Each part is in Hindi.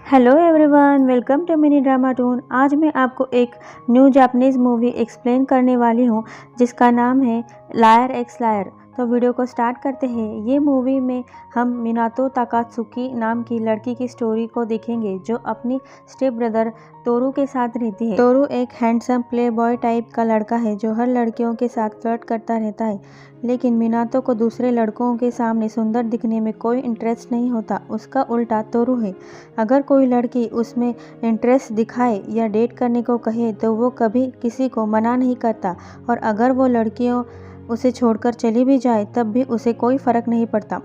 Hello everyone, welcome to mini drama toon. आज मैं आपको एक न्यू जापानीज़ मूवी एक्सप्लेन करने वाली हूँ जिसका नाम है लायर एक्स लायर। तो वीडियो को स्टार्ट करते हैं। ये मूवी में हम मिनातो ताकात्सुकी नाम की लड़की की स्टोरी को देखेंगे जो अपनी स्टेप ब्रदर तोरू के साथ रहती है। तोरू एक हैंडसम प्ले बॉय टाइप का लड़का है जो हर लड़कियों के साथ फ्लर्ट करता रहता है, लेकिन मिनातो को दूसरे लड़कों के सामने सुंदर दिखने में कोई इंटरेस्ट नहीं होता। उसका उल्टा तोरू है। अगर कोई लड़की उसमें इंटरेस्ट दिखाए या डेट करने को कहे तो वो कभी किसी को मना नहीं करता, और अगर वो लड़कियों उसे छोड़कर चली भी जाए तब भी उसे कोई फ़र्क नहीं पड़ता।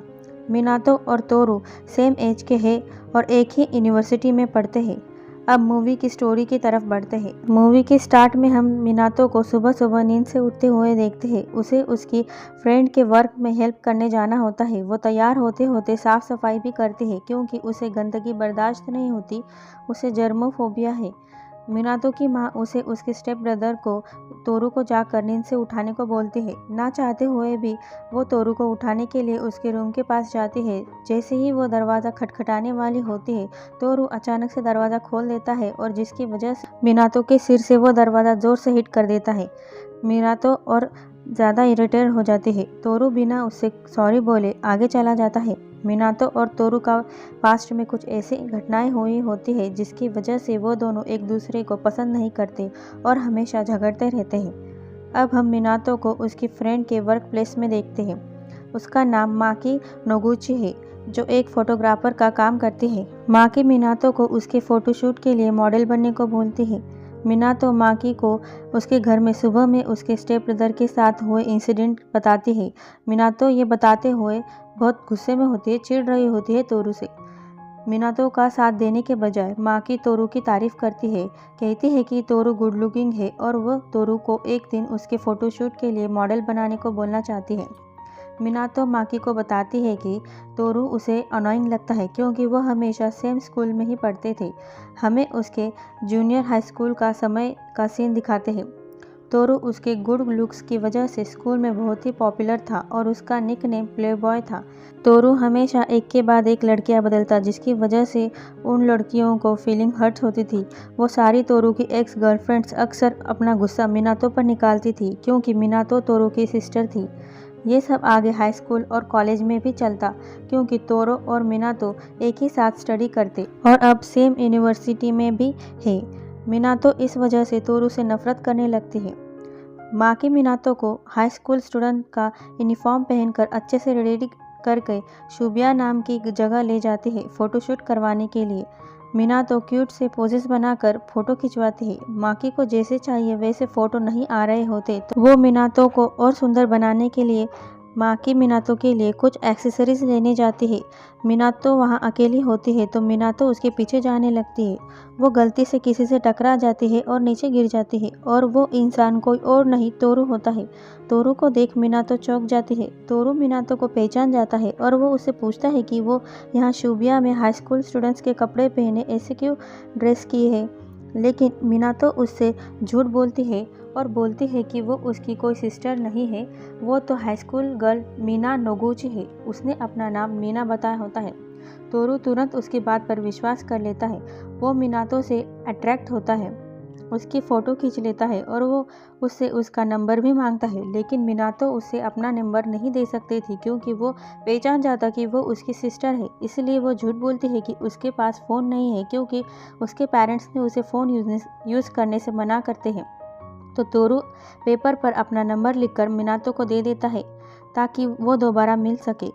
मिनातो और तोरू सेम एज के हैं और एक ही यूनिवर्सिटी में पढ़ते हैं। अब मूवी की स्टोरी की तरफ बढ़ते हैं। मूवी के स्टार्ट में हम मिनातो को सुबह सुबह नींद से उठते हुए देखते हैं। उसे उसकी फ्रेंड के वर्क में हेल्प करने जाना होता है। वो तैयार होते होते साफ सफाई भी करती है क्योंकि उसे गंदगी बर्दाश्त नहीं होती। उसे जर्मोफोबिया है। मिनातो की माँ उसे उसके स्टेप ब्रदर को तोरू को जाकर नींद से उठाने को बोलती है। ना चाहते हुए भी वो तोरू को उठाने के लिए उसके रूम के पास जाती है। जैसे ही वो दरवाज़ा खटखटाने वाली होती है, तोरू अचानक से दरवाज़ा खोल देता है और जिसकी वजह से मिनातो के सिर से वो दरवाज़ा ज़ोर से हिट कर देता है। मिनातो और ज़्यादा इरिटेट हो जाती है। तोरू बिना उससे सॉरी बोले आगे चला जाता है। मिनातो और तोरू का पास्ट में कुछ ऐसी घटनाएं हुई होती है जिसकी वजह से वो दोनों एक दूसरे को पसंद नहीं करते और हमेशा झगड़ते रहते हैं। अब हम मिनातो को उसकी फ्रेंड के वर्क प्लेस में देखते हैं। उसका नाम माकी नोगुची है जो एक फोटोग्राफर का काम करती है। माकी मिनातो को उसके फ़ोटोशूट के लिए मॉडल बनने को बोलती है। मिनातो माकी को उसके घर में सुबह में उसके स्टेप ब्रदर के साथ हुए इंसिडेंट बताती है। मिनातो ये बताते हुए बहुत गुस्से में होती है, चिढ़ रही होती है तोरू से। मिनातो का साथ देने के बजाय माकी तोरू की तारीफ करती है, कहती है कि तोरू गुड लुकिंग है और वह तोरू को एक दिन उसके फ़ोटोशूट के लिए मॉडल बनाने को बोलना चाहती है। मिनातो माकी को बताती है कि तोरू उसे अनोइंग लगता है क्योंकि वह हमेशा सेम स्कूल में ही पढ़ते थे। हमें उसके जूनियर हाई स्कूल का समय का सीन दिखाते हैं। तोरू उसके गुड लुक्स की वजह से स्कूल में बहुत ही पॉपुलर था और उसका निकनेम प्लेबॉय था। तोरू हमेशा एक के बाद एक लड़कियां बदलता जिसकी वजह से उन लड़कियों को फीलिंग हर्ट होती थी। वो सारी तोरू की एक्स गर्लफ्रेंड्स अक्सर अपना गुस्सा मिनातो पर निकालती थी क्योंकि मिनातो तोरू की सिस्टर थी। ये सब आगे हाई स्कूल और कॉलेज में भी चलता क्योंकि तोरू और मिनातो एक ही साथ स्टडी करते और अब सेम यूनिवर्सिटी में भी है। मिनातो इस वजह से तोरू से नफरत करने लगती है। माकी मिनातो को हाई स्कूल स्टूडेंट का यूनिफॉर्म पहनकर अच्छे से रेडी करके शुबिया नाम की जगह ले जाती है फ़ोटोशूट करवाने के लिए। मिनातो क्यूट से पोजेस बनाकर फ़ोटो खिंचवाती है। माकी को जैसे चाहिए वैसे फ़ोटो नहीं आ रहे होते तो वो मिनातो को और सुंदर बनाने के लिए माकी मिनातो के लिए कुछ एक्सेसरीज लेने जाती है। मिनातो वहाँ अकेली होती है तो मिनातो उसके पीछे जाने लगती है। वो गलती से किसी से टकरा जाती है और नीचे गिर जाती है और वो इंसान कोई और नहीं तोरू होता है। तोरू को देख मिनातो चौंक जाती है। तोरू मिनातो को पहचान जाता है और वो उससे पूछता है कि वो यहाँ शुबिया में हाई स्कूल स्टूडेंट्स के कपड़े पहने ऐसे क्यों ड्रेस की है, लेकिन मिनातो उससे झूठ बोलती है और बोलती है कि वो उसकी कोई सिस्टर नहीं है, वो तो हाई स्कूल गर्ल मीना नोगुची है। उसने अपना नाम मीना बताया होता है। तोरू तुरंत उसकी बात पर विश्वास कर लेता है। वो मिनातो से अट्रैक्ट होता है, उसकी फ़ोटो खींच लेता है और वो उससे उसका नंबर भी मांगता है, लेकिन मिनातो उससे अपना नंबर नहीं दे सकती थी क्योंकि वो पहचान जाता कि वो उसकी सिस्टर है। इसलिए वो झूठ बोलती है कि उसके पास फ़ोन नहीं है क्योंकि उसके पेरेंट्स ने उसे फ़ोन यूज़ करने से मना करते हैं। तो तोरू पेपर पर अपना नंबर लिखकर मिनातो को दे देता है ताकि वो दोबारा मिल सके।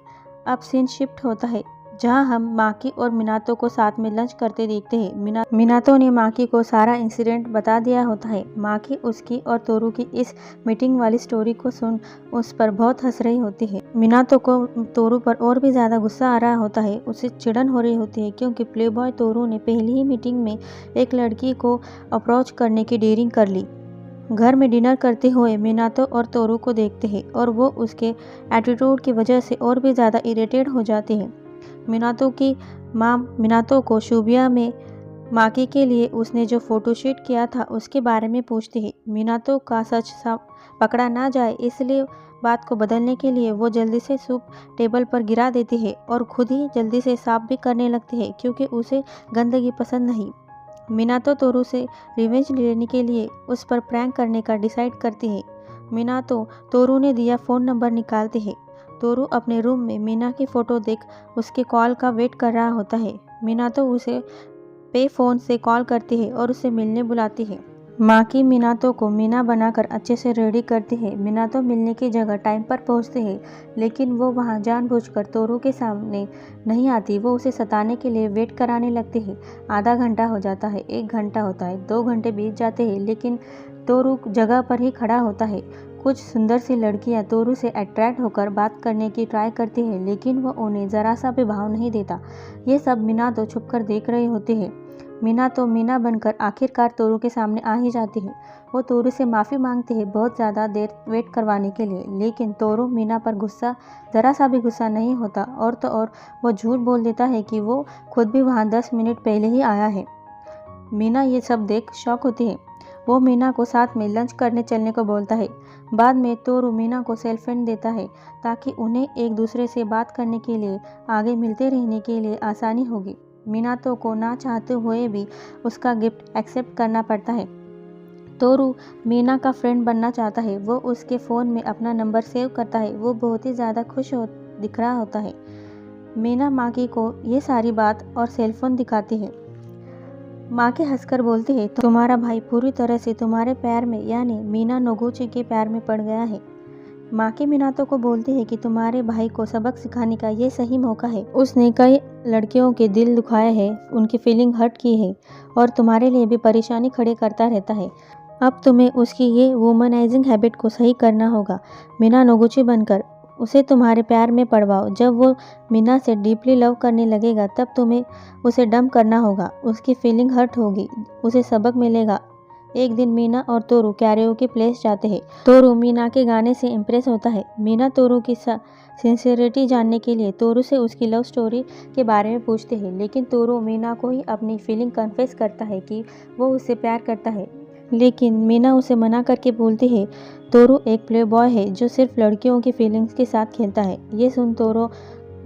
अब सीन शिफ्ट होता है जहां हम माकी और मिनातो को साथ में लंच करते देखते हैं। मिनातो ने माकी को सारा इंसिडेंट बता दिया होता है। माकी उसकी और तोरू की इस मीटिंग वाली स्टोरी को सुन उस पर बहुत हंस रही होती है। मिनातो को तोरू पर और भी ज़्यादा गुस्सा आ रहा होता है। उसे चिढ़न हो रही होती है क्योंकि प्लेबॉय तोरू ने पहली ही मीटिंग में एक लड़की को अप्रोच करने की डेयरिंग कर ली। घर में डिनर करते हुए मिनातो और तोरू को देखते हैं और वो उसके एटीट्यूड की वजह से और भी ज़्यादा इरिटेट हो जाती है। मिनातो की माँ मिनातो को शुबिया में माकी के लिए उसने जो फोटोशूट किया था उसके बारे में पूछती है। मिनातो का सच पकड़ा ना जाए इसलिए बात को बदलने के लिए वो जल्दी से सूप टेबल पर गिरा देती है और खुद ही जल्दी से साफ भी करने लगती है क्योंकि उसे गंदगी पसंद नहीं। मिनातो तोरू से रिवेंज लेने के लिए उस पर प्रैंक करने का डिसाइड करती है। मिनातो तोरू ने दिया फ़ोन नंबर निकालती है। तोरू अपने रूम में मीना की फ़ोटो देख उसके कॉल का वेट कर रहा होता है। मिनातो उसे पे फ़ोन से कॉल करती है और उसे मिलने बुलाती है। माकी मिनातो को मीना बनाकर अच्छे से रेडी करती है। मिनातो मिलने की जगह टाइम पर पहुंचती है, लेकिन वो वहां जानबूझकर तोरू के सामने नहीं आती। वो उसे सताने के लिए वेट कराने लगती है। आधा घंटा हो जाता है, 1 घंटा होता है, 2 घंटे बीत जाते हैं, लेकिन तोरू जगह पर ही खड़ा होता है। कुछ सुंदर सी लड़कियां तोरू से अट्रैक्ट होकर बात करने की ट्राई करती है, लेकिन वो उन्हें ज़रा सा भी भाव नहीं देता। ये सब मिनातो छुपकर देख रही होती है। मिनातो मीना बनकर आखिरकार तोरू के सामने आ ही जाती है। वो तोरू से माफ़ी मांगती है बहुत ज़्यादा देर वेट करवाने के लिए, लेकिन तोरू मीना पर ज़रा सा भी गुस्सा नहीं होता। और तो और वो झूठ बोल देता है कि वो खुद भी वहाँ 10 मिनट पहले ही आया है। मीना ये सब देख शॉक होती है। वो मीना को साथ में लंच करने चलने को बोलता है। बाद में तोरू मीना को सेलफोन देता है ताकि उन्हें एक दूसरे से बात करने के लिए आगे मिलते रहने के लिए आसानी होगी। मिनातो को ना चाहते हुए भी उसका गिफ्ट एक्सेप्ट करना पड़ता है। तोरू मीना का फ्रेंड बनना चाहता है। वो उसके फ़ोन में अपना नंबर सेव करता है। वो बहुत ही ज़्यादा खुश दिख रहा होता है। मीना माकी को ये सारी बात और सेलफोन दिखाती है। माकी हंसकर बोलती है, तुम्हारा भाई पूरी तरह से तुम्हारे प्यार में यानी मीना नोगुची के प्यार में पड़ गया है। माकी मिनातो को बोलती है कि तुम्हारे भाई को सबक सिखाने का ये सही मौका है। उसने कई लड़कियों के दिल दुखाए हैं, उनकी फीलिंग हर्ट की है और तुम्हारे लिए भी परेशानी खड़े करता रहता है। अब तुम्हें उसकी ये वुमनाइजिंग हैबिट को सही करना होगा। मीना नोगुची बनकर उसे तुम्हारे प्यार में पड़वाओ। जब वो मीना से डीपली लव करने लगेगा तब तुम्हें उसे डंप करना होगा। उसकी फीलिंग हर्ट होगी, उसे सबक मिलेगा। एक दिन मीना और तोरू कैरियोके प्लेस जाते हैं। तोरू मीना के गाने से इम्प्रेस होता है। मीना तोरू की सिंसियरिटी जानने के लिए तोरू से उसकी लव स्टोरी के बारे में पूछते हैं, लेकिन तोरू मीना को ही अपनी फीलिंग कन्फेस करता है कि वो उससे प्यार करता है। लेकिन मीना उसे मना करके बोलती है तोरू एक प्ले बॉय है जो सिर्फ लड़कियों की फीलिंग्स के साथ खेलता है। ये सुन तोरू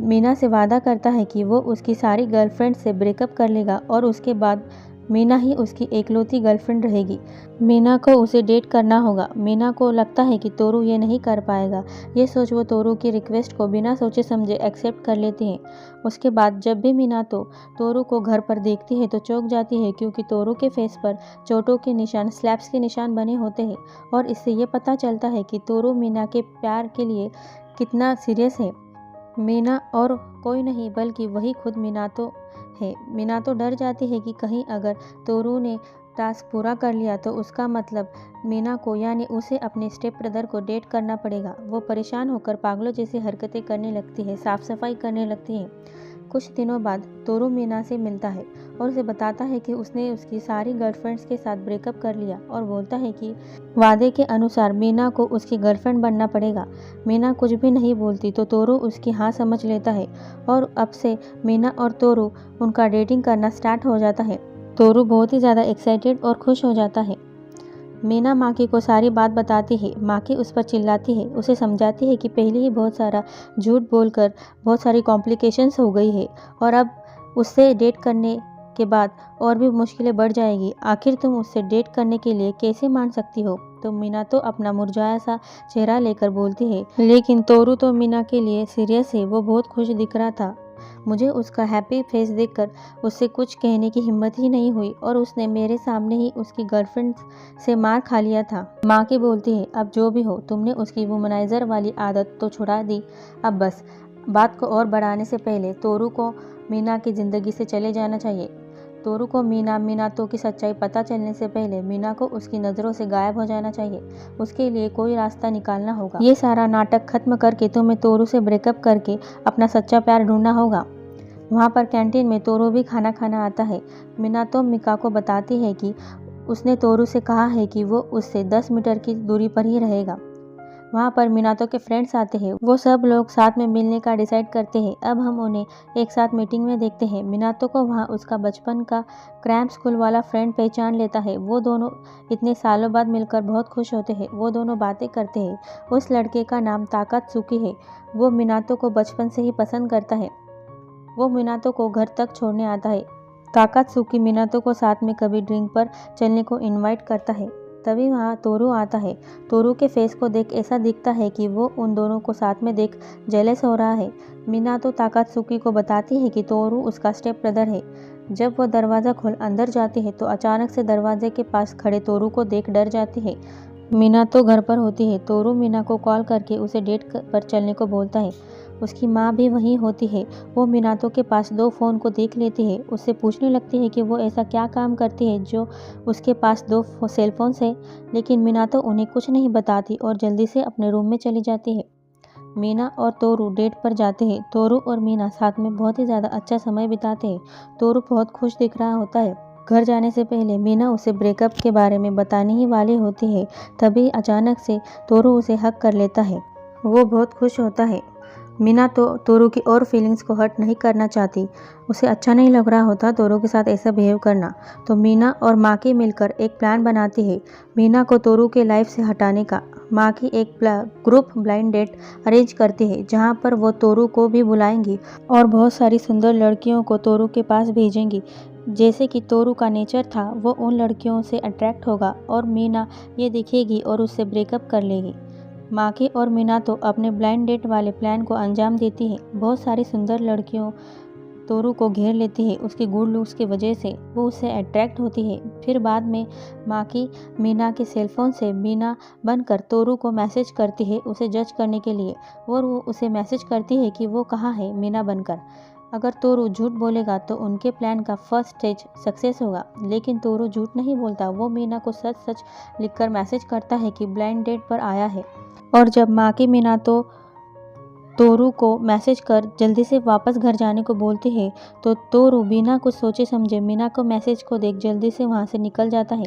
मीना से वादा करता है कि वो उसकी सारी गर्लफ्रेंड से ब्रेकअप कर लेगा और उसके बाद मीना ही उसकी एकलौती गर्लफ्रेंड रहेगी। मीना को उसे डेट करना होगा। मीना को लगता है कि तोरू ये नहीं कर पाएगा। ये सोच वो तोरू की रिक्वेस्ट को बिना सोचे समझे एक्सेप्ट कर लेती हैं। उसके बाद जब भी मीना तोरू को घर पर देखती है तो चौंक जाती है, क्योंकि तोरू के फेस पर चोटों के निशान, स्लैप्स के निशान बने होते हैं और इससे ये पता चलता है कि तोरू मीना के प्यार के लिए कितना सीरियस है। मीना और कोई नहीं बल्कि वही खुद मिनातो है। मिनातो डर जाती है कि कहीं अगर तोरू ने टास्क पूरा कर लिया तो उसका मतलब मीना को यानी उसे अपने स्टेप ब्रदर को डेट करना पड़ेगा। वो परेशान होकर पागलों जैसी हरकतें करने लगती है, साफ सफाई करने लगती है। कुछ दिनों बाद तोरू मीना से मिलता है और उसे बताता है कि उसने उसकी सारी गर्लफ्रेंड्स के साथ ब्रेकअप कर लिया और बोलता है कि वादे के अनुसार मीना को उसकी गर्लफ्रेंड बनना पड़ेगा। मीना कुछ भी नहीं बोलती तो तोरू उसकी हाँ समझ लेता है और अब से मीना और तोरू उनका डेटिंग करना स्टार्ट हो जाता है। तोरू बहुत ही ज़्यादा एक्साइटेड और खुश हो जाता है। मीना माकी को सारी बात बताती है। माकी उस पर चिल्लाती है, उसे समझाती है कि पहले ही बहुत सारा झूठ बोलकर बहुत सारी कॉम्प्लिकेशंस हो गई है और अब उससे डेट करने के बाद और भी मुश्किलें बढ़ जाएगी। आखिर तुम उससे डेट करने के लिए कैसे मान सकती हो? तो मीना तो अपना मुरझाया सा चेहरा लेकर बोलती है, लेकिन तोरू तो मीना के लिए सीरियस है। वो बहुत खुश दिख रहा था। मुझे उसका हैप्पी फेस देखकर उससे कुछ कहने की हिम्मत ही नहीं हुई और उसने मेरे सामने ही उसकी गर्लफ्रेंड से मार खा लिया था। माँ की बोलती है, अब जो भी हो तुमने उसकी वुमनाइजर वाली आदत तो छुड़ा दी। अब बस बात को और बढ़ाने से पहले तोरू को मीना की ज़िंदगी से चले जाना चाहिए। तोरू को मिनातो की सच्चाई पता चलने से पहले मीना को उसकी नज़रों से गायब हो जाना चाहिए। उसके लिए कोई रास्ता निकालना होगा। ये सारा नाटक खत्म करके तुम्हें तोरू से ब्रेकअप करके अपना सच्चा प्यार ढूंढना होगा। वहाँ पर कैंटीन में तोरू भी खाना खाना आता है। मिनातो मिका को बताती है कि उसने तोरू से कहा है कि वो उससे 10 मीटर की दूरी पर ही रहेगा। वहाँ पर मिनातो के फ्रेंड्स आते हैं। वो सब लोग साथ में मिलने का डिसाइड करते हैं। अब हम उन्हें एक साथ मीटिंग में देखते हैं। मिनातो को वहाँ उसका बचपन का क्रैम्प स्कूल वाला फ्रेंड पहचान लेता है। वो दोनों इतने सालों बाद मिलकर बहुत खुश होते हैं। वो दोनों बातें करते हैं। उस लड़के का नाम ताकात्सुकी है। वो मिनातो को बचपन से ही पसंद करता है। वो मिनातो को घर तक छोड़ने आता है। ताकात्सुकी मिनातो को साथ में कभी ड्रिंक पर चलने को इनवाइट करता है। तभी वहाँ तोरू आता है। तोरू के फेस को देख ऐसा दिखता है कि वो उन दोनों को साथ में देख जेलस हो रहा है। मिनातो ताकात्सुकी को बताती है कि तोरू उसका स्टेप ब्रदर है। जब वो दरवाज़ा खोल अंदर जाती है तो अचानक से दरवाजे के पास खड़े तोरू को देख डर जाती है। मीना घर पर होती है। तोरू मीना को कॉल करके उसे डेट पर चलने को बोलता है। उसकी माँ भी वहीं होती है। वो मिनातो के पास 2 फ़ोन को देख लेती है। उससे पूछने लगती है कि वो ऐसा क्या काम करती है जो उसके पास 2 सेलफोन्स है, लेकिन मिनातो उन्हें कुछ नहीं बताती और जल्दी से अपने रूम में चली जाती है। मीना और तोरू डेट पर जाते हैं। तोरू और मीना साथ में बहुत ही ज़्यादा अच्छा समय बिताते हैं। तोरू बहुत खुश दिख रहा होता है। घर जाने से पहले मीना उसे ब्रेकअप के बारे में बताने ही वाली होती है। तभी अचानक से तोरू उसे हक कर लेता है। वो बहुत खुश होता है। मीना तो तोरू की और फीलिंग्स को हर्ट नहीं करना चाहती। उसे अच्छा नहीं लग रहा होता तोरू के साथ ऐसा बिहेव करना। तो मीना और माकी मिलकर एक प्लान बनाती है मीना को तोरू के लाइफ से हटाने का। माकी एक ग्रुप ब्लाइंड डेट अरेंज करती है जहां पर वो तोरू को भी बुलाएंगी और बहुत सारी सुंदर लड़कियों को तोरू के पास भेजेंगी। जैसे कि तोरू का नेचर था, वो उन लड़कियों से अट्रैक्ट होगा और मीना ये देखेगी और उससे ब्रेकअप कर लेगी। माकी और मीना तो अपने ब्लाइंड डेट वाले प्लान को अंजाम देती है। बहुत सारी सुंदर लड़कियों तोरू को घेर लेती है। उसके गुड लुक्स की वजह से वो उससे अट्रैक्ट होती है। फिर बाद में माकी मीना के सेलफोन से मीना बनकर तोरू को मैसेज करती है उसे जज करने के लिए, और वो उसे मैसेज करती है कि वो कहाँ है मीना बनकर। अगर तोरू झूठ बोलेगा तो उनके प्लान का फर्स्ट स्टेज सक्सेस होगा। लेकिन तोरू झूठ नहीं बोलता। वो मीना को सच सच लिखकर मैसेज करता है कि ब्लाइंड डेट पर आया है। और जब माकी मीना तो तोरू को मैसेज कर जल्दी से वापस घर जाने को बोलती है तो तोरू बिना कुछ सोचे समझे मीना को मैसेज को देख जल्दी से वहाँ से निकल जाता है।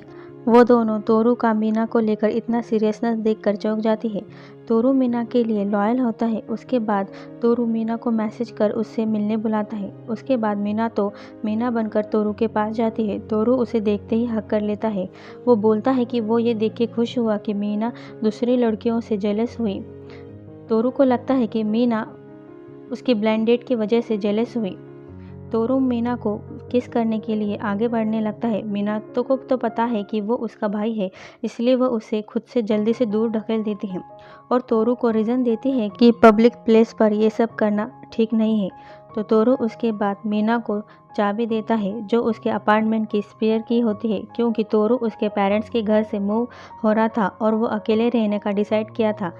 वो दोनों तोरू का मीना को लेकर इतना सीरियसनेस देखकर चौंक जाती है। तोरू मीना के लिए लॉयल होता है। उसके बाद तोरू मीना को मैसेज कर उससे मिलने बुलाता है। उसके बाद मीना तो मीना बनकर तोरू के पास जाती है। तोरू उसे देखते ही हक कर लेता है। वो बोलता है कि वो ये देख के खुश हुआ कि मीना दूसरी लड़कियों से जेलस हुई। तोरू को लगता है कि मीना उसकी ब्लाइंड डेट की वजह से जेलस हुई। तोरू मीना को किस करने के लिए आगे बढ़ने लगता है। मीना को तो पता है कि वो उसका भाई है, इसलिए वह उसे खुद से जल्दी से दूर ढकेल देती है और तोरू को रीज़न देती है कि पब्लिक प्लेस पर ये सब करना ठीक नहीं है। तो तोरू उसके बाद मीना को चाबी देता है जो उसके अपार्टमेंट की स्पेयर की होती है, क्योंकि तोरू उसके पेरेंट्स के घर से मूव हो रहा था और वो अकेले रहने का डिसाइड किया था।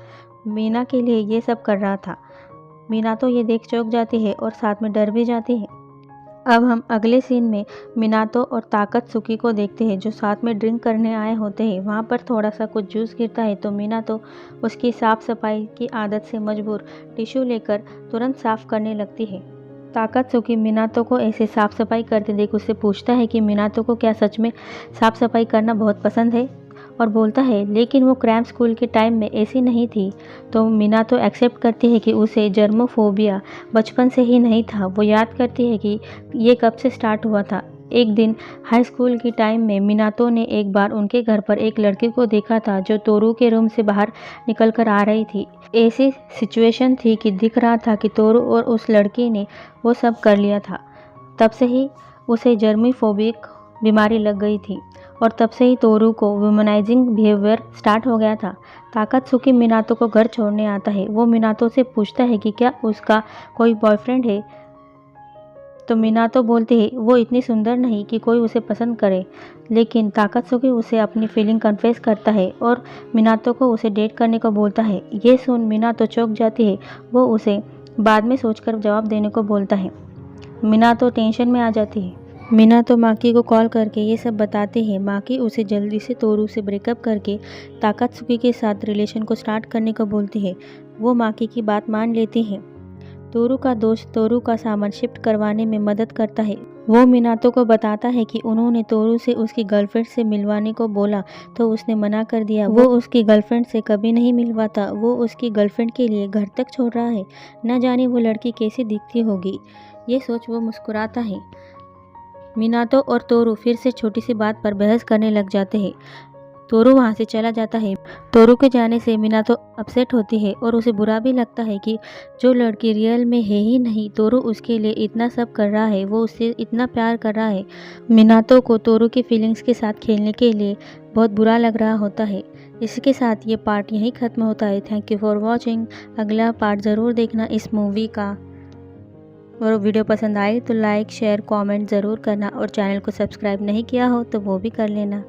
मीना के लिए ये सब कर रहा था। मीना तो ये देख चौंक जाती है और साथ में डर भी जाती है। अब हम अगले सीन में मिनातो और ताकात्सुकी को देखते हैं जो साथ में ड्रिंक करने आए होते हैं। वहाँ पर थोड़ा सा कुछ जूस गिरता है तो मिनातो उसकी साफ़ सफाई की आदत से मजबूर टिश्यू लेकर तुरंत साफ़ करने लगती है। ताकात्सुकी मिनातो को ऐसे साफ़ सफाई करते देख उससे पूछता है कि मिनातो को क्या सच में साफ़ सफाई करना बहुत पसंद है, और बोलता है लेकिन वो क्रैम्प स्कूल के टाइम में ऐसी नहीं थी। तो मीना तो एक्सेप्ट करती है कि उसे जर्मोफोबिया बचपन से ही नहीं था। वो याद करती है कि ये कब से स्टार्ट हुआ था। एक दिन हाई स्कूल की टाइम में मिनातो ने एक बार उनके घर पर एक लड़की को देखा था जो तोरू के रूम से बाहर निकल कर आ रही थी। ऐसी सिचुएशन थी कि दिख रहा था कि तोरू और उस लड़की ने वो सब कर लिया था। तब से ही उसे जर्मीफोबिक बीमारी लग गई थी और तब से ही तोरू को वुमनाइजिंग बिहेवियर स्टार्ट हो गया था। ताकात्सुकी मिनातो को घर छोड़ने आता है। वो मिनातो से पूछता है कि क्या उसका कोई बॉयफ्रेंड है, तो मिनातो बोलती है वो इतनी सुंदर नहीं कि कोई उसे पसंद करे। लेकिन ताकात्सुकी उसे अपनी फीलिंग कन्फेस करता है और मिनातो को उसे डेट करने को बोलता है। ये सुन मिनातो चौंक जाती है। वो उसे बाद में सोचकर जवाब देने को बोलता है। मिनातो टेंशन में आ जाती है। मिनातो माकी को कॉल करके ये सब बताती है। माकी उसे जल्दी से तोरू से ब्रेकअप करके ताकात्सुकी के साथ रिलेशन को स्टार्ट करने को बोलती है। वो माकी की बात मान लेती है। तोरू का दोस्त तोरू का सामान शिफ्ट करवाने में मदद करता है। वो मिनातो को बताता है कि उन्होंने तोरू से उसकी गर्लफ्रेंड से मिलवाने को बोला तो उसने मना कर दिया। वो उसकी गर्लफ्रेंड से कभी नहीं मिलवाता, वो उसकी गर्लफ्रेंड के लिए घर तक छोड़ रहा है। न जाने वो लड़की कैसी दिखती होगी। ये सोच वो मुस्कुराता है। मिनातो और तोरू फिर से छोटी सी बात पर बहस करने लग जाते हैं। तोरू वहाँ से चला जाता है। तोरू के जाने से मिनातो अपसेट होती है और उसे बुरा भी लगता है कि जो लड़की रियल में है ही नहीं, तोरू उसके लिए इतना सब कर रहा है, वो उससे इतना प्यार कर रहा है। मिनातो को तोरू की फीलिंग्स के साथ खेलने के लिए बहुत बुरा लग रहा होता है। इसके साथ ये पार्ट यहीं ख़त्म होता है। Thank you for watching. अगला पार्ट ज़रूर देखना इस मूवी का। और वीडियो पसंद आए तो लाइक शेयर कमेंट ज़रूर करना और चैनल को सब्सक्राइब नहीं किया हो तो वो भी कर लेना।